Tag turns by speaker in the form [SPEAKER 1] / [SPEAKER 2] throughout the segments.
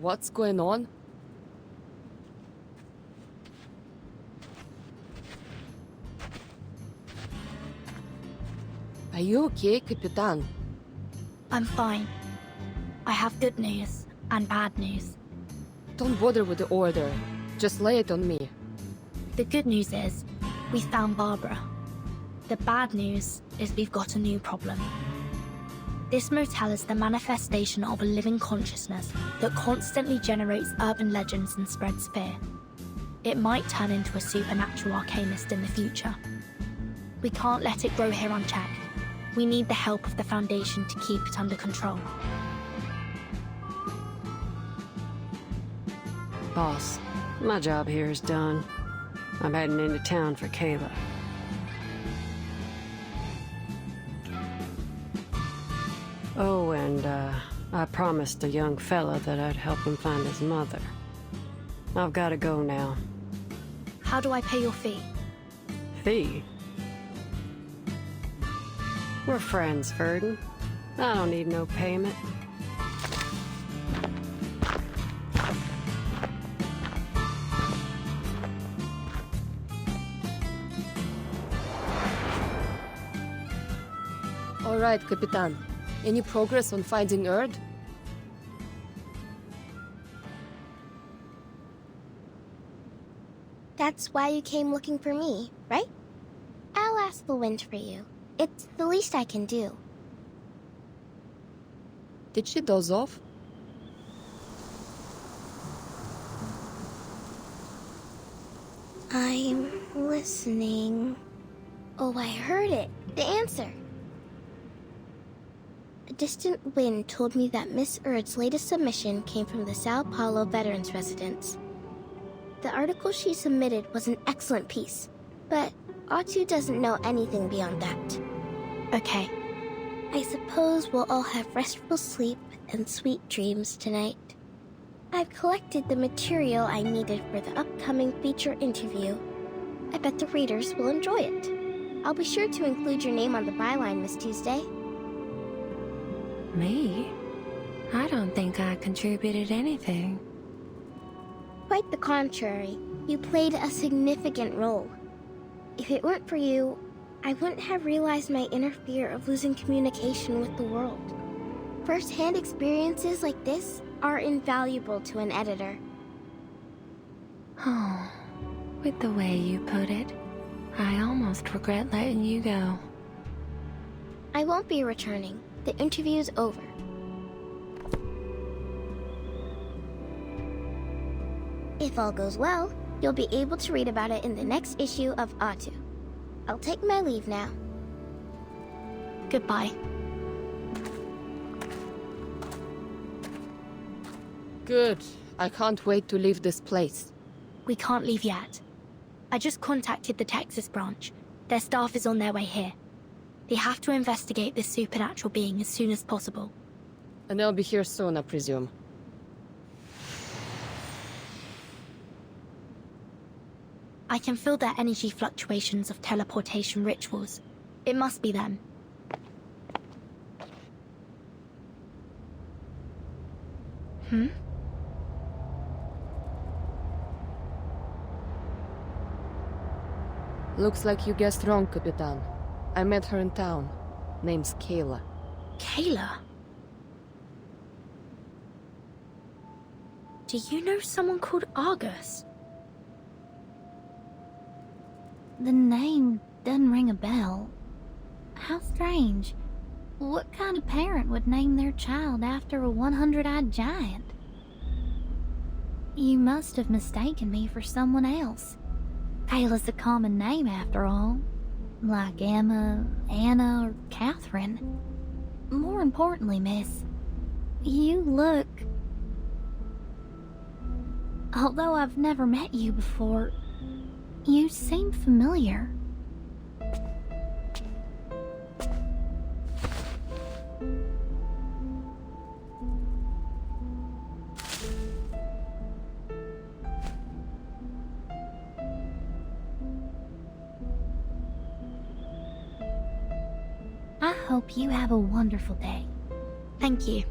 [SPEAKER 1] What's going on? Are you okay, Capitan?
[SPEAKER 2] I'm fine. I have good news and bad news.
[SPEAKER 1] Don't bother with the order. Just lay it on me.
[SPEAKER 2] The good news is we found Barbara. The bad news is we've got a new problem. This motel is the manifestation of a living consciousness that constantly generates urban legends and spreads fear. It might turn into a supernatural arcanist in the future. We can't let it grow here unchecked. We need the help of the Foundation to keep it under control.
[SPEAKER 3] Boss, my job here is done. I'm heading into town for Kayla. Oh, and I promised the young fella that I'd help him find his mother. I've got to go now.
[SPEAKER 2] How do I pay your fee?
[SPEAKER 3] Fee? We're friends, Verdon. I don't need no payment.
[SPEAKER 1] All right, Capitan. Any progress on finding Erd?
[SPEAKER 4] That's why you came looking for me, right? I'll ask the wind for you. It's the least I can do.
[SPEAKER 1] Did she doze off?
[SPEAKER 4] I'm listening. Oh, I heard it. The answer. A distant wind told me that Miss Erd's latest submission came from the Sao Paulo Veterans Residence. The article she submitted was an excellent piece, but Otto doesn't know anything beyond that.
[SPEAKER 2] Okay.
[SPEAKER 4] I suppose we'll all have restful sleep and sweet dreams tonight. I've collected the material I needed for the upcoming feature interview. I bet the readers will enjoy it. I'll be sure to include your name on the byline, Miss Tuesday.
[SPEAKER 5] Me? I don't think I contributed anything.
[SPEAKER 4] Quite the contrary. You played a significant role. If it weren't for you, I wouldn't have realized my inner fear of losing communication with the world. First-hand experiences like this are invaluable to an editor.
[SPEAKER 5] Oh, with the way you put it, I almost regret letting you go.
[SPEAKER 4] I won't be returning. The interview's over. If all goes well, you'll be able to read about it in the next issue of Otto. I'll take my leave now.
[SPEAKER 2] Goodbye.
[SPEAKER 1] Good. I can't wait to leave this place.
[SPEAKER 2] We can't leave yet. I just contacted the Texas branch. Their staff is on their way here. They have to investigate this supernatural being as soon as possible.
[SPEAKER 1] And they'll be here soon, I presume.
[SPEAKER 2] I can feel their energy fluctuations of teleportation rituals. It must be them.
[SPEAKER 1] Looks like you guessed wrong, Capitan. I met her in town. Name's Kayla.
[SPEAKER 2] Kayla? Do you know someone called Argus?
[SPEAKER 6] The name doesn't ring a bell. How strange. What kind of parent would name their child after a 100-eyed giant? You must have mistaken me for someone else. Kayla's a common name after all. Like Emma, Anna, or Catherine. More importantly, miss, you look... Although I've never met you before, you seem familiar. I hope you have a wonderful day.
[SPEAKER 2] Thank you.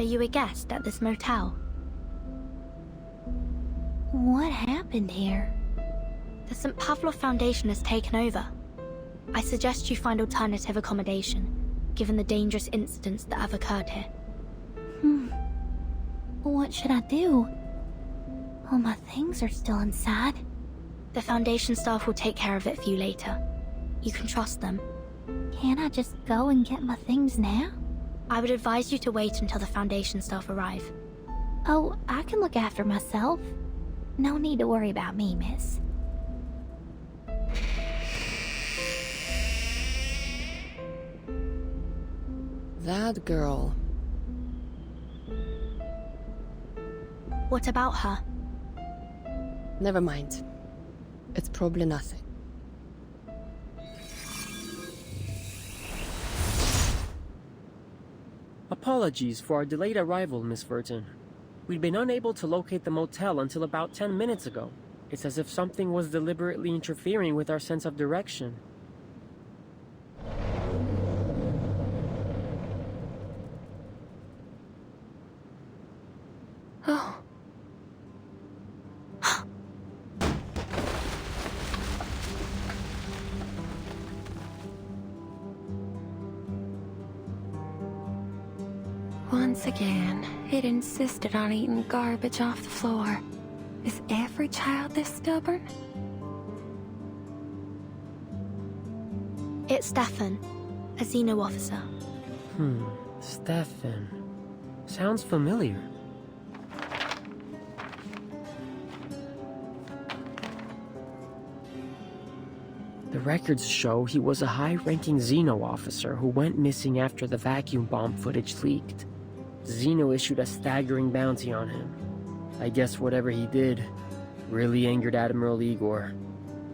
[SPEAKER 2] Are you a guest at this motel?
[SPEAKER 6] What happened here?
[SPEAKER 2] The St. Pavlov Foundation has taken over. I suggest you find alternative accommodation, given the dangerous incidents that have occurred here.
[SPEAKER 6] What should I do? All my things are still inside.
[SPEAKER 2] The Foundation staff will take care of it for you later. You can trust them.
[SPEAKER 6] Can't I just go and get my things now?
[SPEAKER 2] I would advise you to wait until the Foundation staff arrive.
[SPEAKER 6] Oh, I can look after myself. No need to worry about me, miss.
[SPEAKER 1] That girl.
[SPEAKER 2] What about her?
[SPEAKER 1] Never mind. It's probably nothing.
[SPEAKER 7] Apologies for our delayed arrival, Miss Burton. We'd been unable to locate the motel until about 10 minutes ago. It's as if something was deliberately interfering with our sense of direction.
[SPEAKER 5] Oh. Once again, it insisted on eating garbage off the floor. Is every child this stubborn?
[SPEAKER 2] It's Stefan, a Xeno officer.
[SPEAKER 7] Stefan. Sounds familiar. The records show he was a high-ranking Xeno officer who went missing after the vacuum bomb footage leaked. Xeno issued a staggering bounty on him. I guess whatever he did really angered Admiral Igor.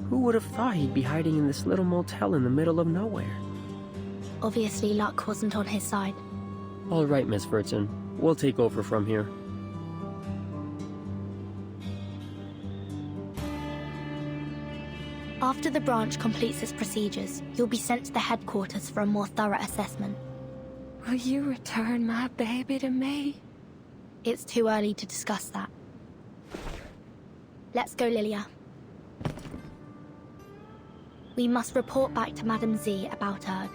[SPEAKER 7] Who would have thought he'd be hiding in this little motel in the middle of nowhere?
[SPEAKER 2] Obviously, luck wasn't on his side.
[SPEAKER 7] All right, Miss Burton. We'll take over from here.
[SPEAKER 2] After the branch completes its procedures, you'll be sent to the headquarters for a more thorough assessment.
[SPEAKER 5] Will you return my baby to me?
[SPEAKER 2] It's too early to discuss that. Let's go, Lilia. We must report back to Madame Z about Erg.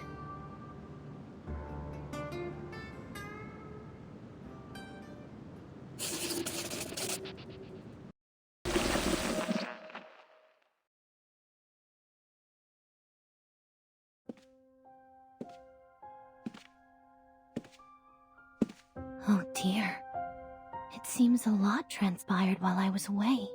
[SPEAKER 6] Oh dear. It seems a lot transpired while I was away.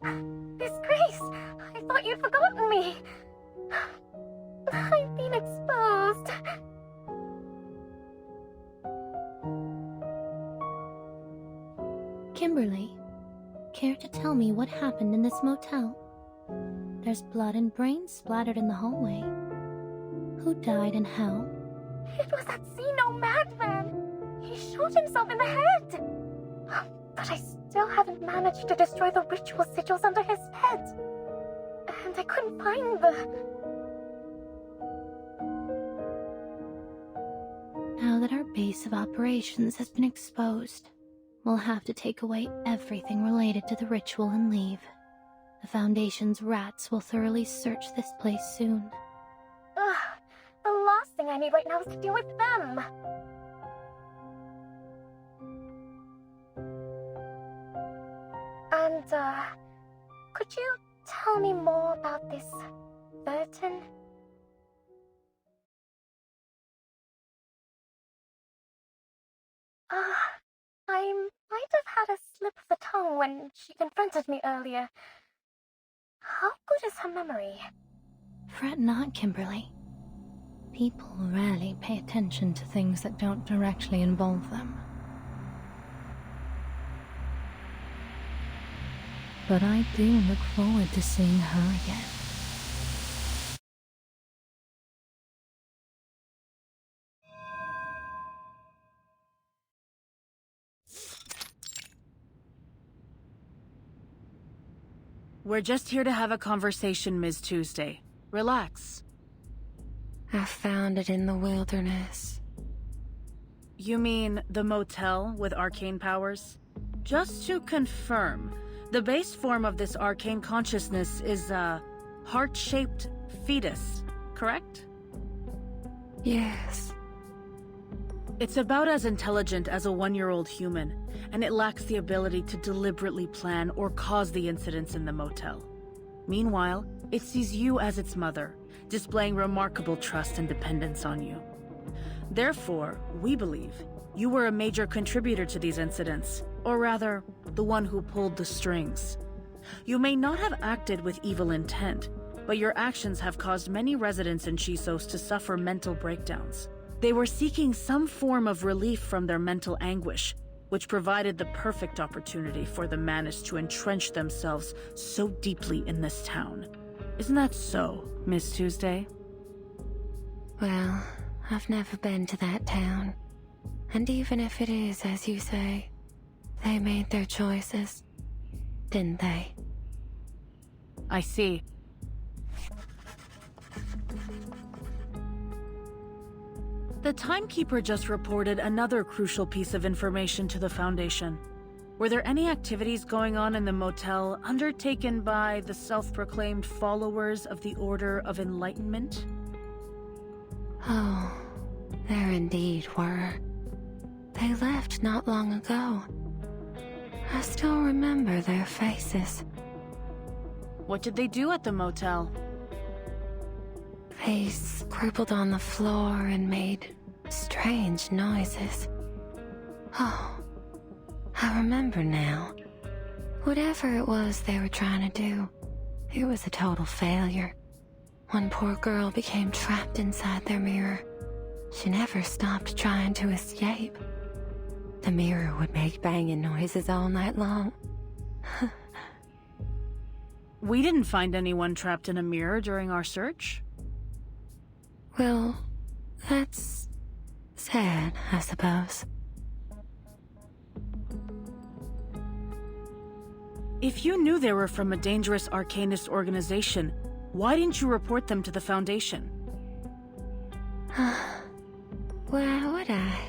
[SPEAKER 4] Miss Grace, I thought you'd forgotten me. I've been exposed.
[SPEAKER 6] Kimberly, care to tell me what happened in this motel? There's blood and brains splattered in the hallway. Who died and how?
[SPEAKER 4] It was that Xeno madman. He shot himself in the head. But I still haven't managed to destroy the ritual sigils under his bed. And I couldn't find the...
[SPEAKER 6] Now that our base of operations has been exposed, we'll have to take away everything related to the ritual and leave. The Foundation's rats will thoroughly search this place soon.
[SPEAKER 4] The last thing I need right now is to deal with them. And, could you tell me more about this Burton? I might have had a slip of the tongue when she confronted me earlier. How good is her memory?
[SPEAKER 6] Fret not, Kimberly. People rarely pay attention to things that don't directly involve them. But I do look forward to seeing her again.
[SPEAKER 8] We're just here to have a conversation, Ms. Tuesday. Relax.
[SPEAKER 5] I found it in the wilderness.
[SPEAKER 8] You mean the motel with arcane powers? Just to confirm, the base form of this arcane consciousness is a heart-shaped fetus, correct?
[SPEAKER 5] Yes.
[SPEAKER 8] It's about as intelligent as a 1-year-old human, and it lacks the ability to deliberately plan or cause the incidents in the motel. Meanwhile, it sees you as its mother, displaying remarkable trust and dependence on you. Therefore, we believe you were a major contributor to these incidents, or rather, the one who pulled the strings. You may not have acted with evil intent, but your actions have caused many residents in Chisos to suffer mental breakdowns. They were seeking some form of relief from their mental anguish, which provided the perfect opportunity for the Manish to entrench themselves so deeply in this town. Isn't that so, Miss Tuesday?
[SPEAKER 5] Well, I've never been to that town. And even if it is, as you say, they made their choices, didn't they?
[SPEAKER 8] I see. The timekeeper just reported another crucial piece of information to the Foundation. Were there any activities going on in the motel undertaken by the self-proclaimed followers of the Order of Enlightenment?
[SPEAKER 5] Oh, there indeed were. They left not long ago. I still remember their faces.
[SPEAKER 8] What did they do at the motel?
[SPEAKER 5] They scribbled on the floor and made strange noises. Oh, I remember now. Whatever it was they were trying to do, it was a total failure. One poor girl became trapped inside their mirror. She never stopped trying to escape. The mirror would make banging noises all night long.
[SPEAKER 8] We didn't find anyone trapped in a mirror during our search.
[SPEAKER 5] Well, that's sad, I suppose.
[SPEAKER 8] If you knew they were from a dangerous arcanist organization, why didn't you report them to the Foundation?
[SPEAKER 5] Why would I?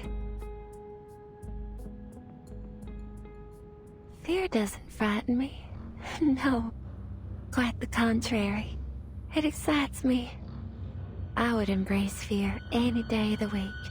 [SPEAKER 5] Fear doesn't frighten me. No, quite the contrary. It excites me. I would embrace fear any day of the week.